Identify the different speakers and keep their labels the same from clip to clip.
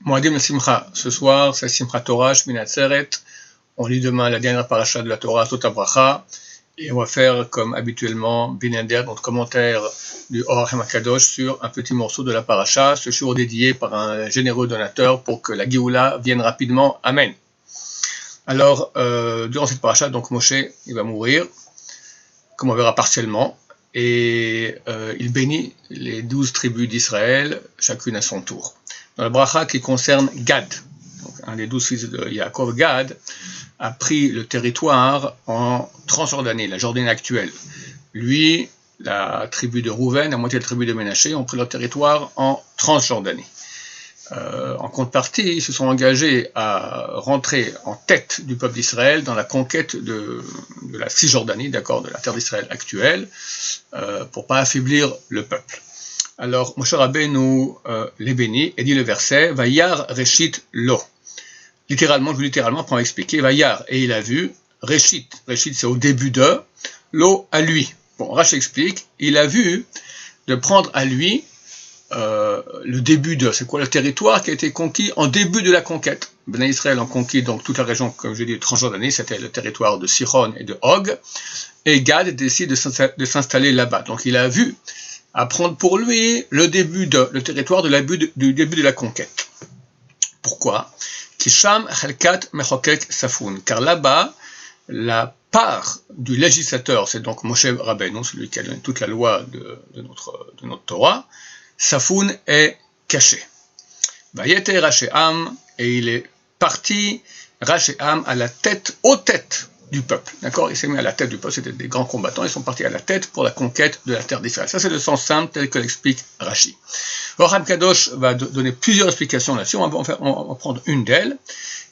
Speaker 1: Moadim le Simcha, ce soir, c'est Simcha Torah, Shmini Atzeret. On lit demain la dernière paracha de la Torah, Tota Bracha. Et on va faire, comme habituellement, Binader, notre commentaire du Or HaKadosh sur un petit morceau de la paracha, ce jour dédié par un généreux donateur pour que la Géoula vienne rapidement. Amen. Alors, durant cette paracha, donc Moshe, il va mourir, comme on verra partiellement, et il bénit les 12 tribus d'Israël, chacune à son tour. Dans la bracha qui concerne Gad, donc un des 12 fils de Yaakov, Gad a pris le territoire en Transjordanie, la Jordanie actuelle. Lui, la tribu de Rouven, la moitié de la tribu de Ménaché, ont pris leur territoire en Transjordanie. En contrepartie, ils se sont engagés à rentrer en tête du peuple d'Israël dans la conquête de la Cisjordanie, d'accord, de la terre d'Israël actuelle, pour pas affaiblir le peuple. Alors, Moshe Rabbeinu les bénit et dit le verset Vayar Reshit Lo. Littéralement, pour expliquer, Vayar, et il a vu, Reshit c'est au début de, Lo à lui. Bon, Rashi explique, il a vu de prendre à lui le début de, c'est quoi le territoire qui a été conquis en début de la conquête. Ben Israël ont conquis donc toute la région, comme je dis, Transjordanie, c'était le territoire de Sihon et de Og, et Gad décide de s'installer là-bas. Donc il a vu à prendre pour lui le territoire du début de la conquête. Pourquoi? Kisham Chelkat Mechokek Safoun, car là-bas, la part du législateur, c'est donc Moshe Rabbeinu, celui qui a donné toute la loi de notre Torah, Safoun est caché. Vayete Racheam, et il est parti, Racheam, aux têtes du peuple. D'accord? Il s'est mis à la tête du peuple, c'était des grands combattants, ils sont partis à la tête pour la conquête de la terre d'Israël. Ça, c'est le sens simple tel que l'explique Rashi. Or, Kadosh va donner plusieurs explications là-dessus, on va prendre une d'elles,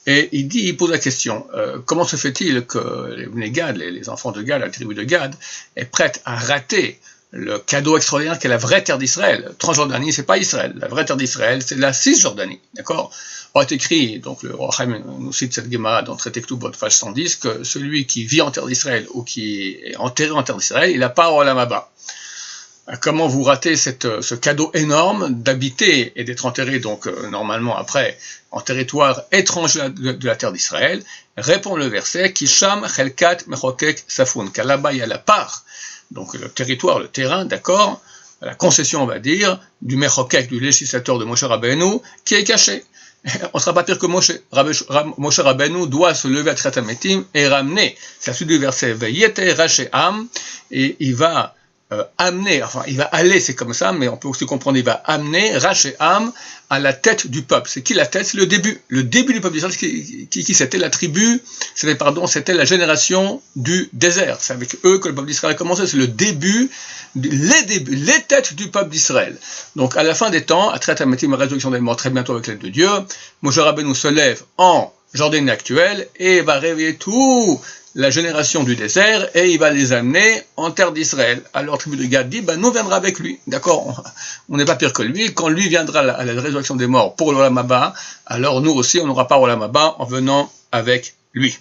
Speaker 1: et il pose la question, comment se fait-il que les Gad, les enfants de Gad, la tribu de Gad, est prête à rater le cadeau extraordinaire qu'est la vraie terre d'Israël. Transjordanie, c'est pas Israël. La vraie terre d'Israël, c'est la Cisjordanie. D'accord? On est écrit, donc le Or HaKadosh nous cite cette Gemara dans Traité Ketubot, page 110, que celui qui vit en terre d'Israël ou qui est enterré en terre d'Israël, il n'a pas Olam Haba. Comment vous ratez ce cadeau énorme d'habiter et d'être enterré, donc normalement après, en territoire étranger de la terre d'Israël? Répond le verset, Kisham Chelkat Mechokek Safoun, car là-bas il y a la part, donc le territoire, le terrain, d'accord, la concession, on va dire, du Mechokek, du législateur de Moshe Rabbeinu, qui est caché. On ne sera pas pire que Moshe Rabbeinu doit se lever à Tchiat HaMetim et ramener, c'est la suite du verset, Vayete Racheam, et il va il va aller, c'est comme ça, mais on peut aussi comprendre, il va amener Racheam à la tête du peuple. C'est qui la tête? C'est le début du peuple d'Israël, qui c'était la tribu, c'était la génération du désert. C'est avec eux que le peuple d'Israël a commencé, c'est le début, les têtes du peuple d'Israël. Donc à la fin des temps, à Tchiat HaMetim, la résurrection des morts, très bientôt avec l'aide de Dieu, Moshe Rabbeinu se lève en Jordanie actuelle et va réveiller tout la génération du désert, et il va les amener en terre d'Israël. Alors, la tribu de Gad dit, nous viendra avec lui. D'accord? On n'est pas pire que lui. Quand lui viendra à la résurrection des morts pour l'Olam Haba, alors nous aussi, on n'aura pas l'Olam Haba en venant avec lui.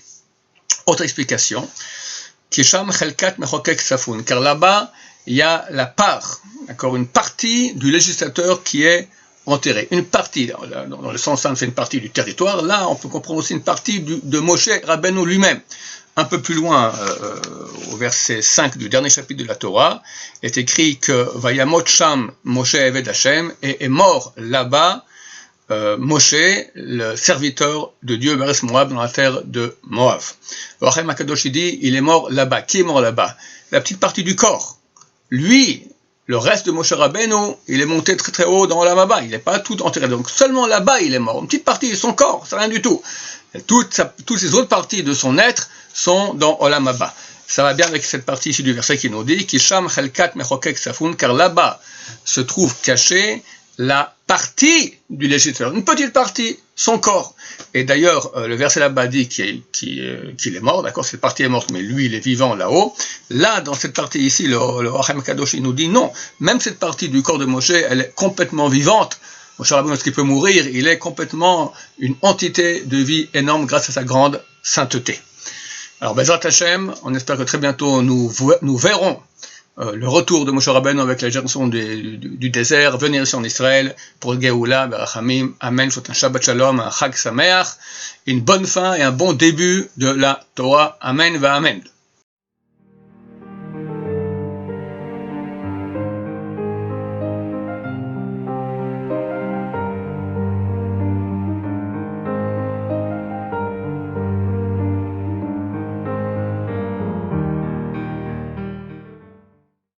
Speaker 1: Autre explication. Kisham Chelkat Mechokek Safoun. Car là-bas, il y a la part, d'accord, une partie du législateur qui est enterré. Une partie, dans le sens simple, c'est une partie du territoire. Là, on peut comprendre aussi une partie de Moshe Rabbeinu lui-même. Un peu plus loin, au verset 5 du dernier chapitre de la Torah, est écrit que Vayamot Sham Moshe Eved Hashem, et est mort là-bas Moshe, le serviteur de Dieu, Beres Moab, dans la terre de Moab. Or HaKadosh dit, il est mort là-bas. Qui est mort là-bas? La petite partie du corps. Lui, le reste de Moshe Rabbeinu, il est monté très très haut dans Olam Haba. Il n'est pas tout enterré. Donc seulement là-bas, il est mort. Une petite partie de son corps, c'est rien du tout. Toutes ces autres parties de son être sont dans Olam Haba. Ça va bien avec cette partie ici du verset qui nous dit Kisham Chelkat Mechokek Safoun, car là-bas se trouve cachée la partie du législateur, une petite partie, son corps. Et d'ailleurs, le verset là-bas dit qu'il est mort, d'accord, cette partie est morte, mais lui, il est vivant là-haut. Là, dans cette partie ici, le Or HaKadosh, il nous dit non, même cette partie du corps de Moshe, elle est complètement vivante. Moshe Rabbeinu, lorsqu'il peut mourir, il est complètement une entité de vie énorme grâce à sa grande sainteté. Alors, Bezrat Hashem, on espère que très bientôt nous verrons le retour de Moshe Rabbeinu avec la génération du désert, venir ici en Israël pour le Géoula, Berachamim, Amen, soit un Shabbat Shalom, un Chag Sameach, une bonne fin et un bon début de la Torah, Amen, va Amen.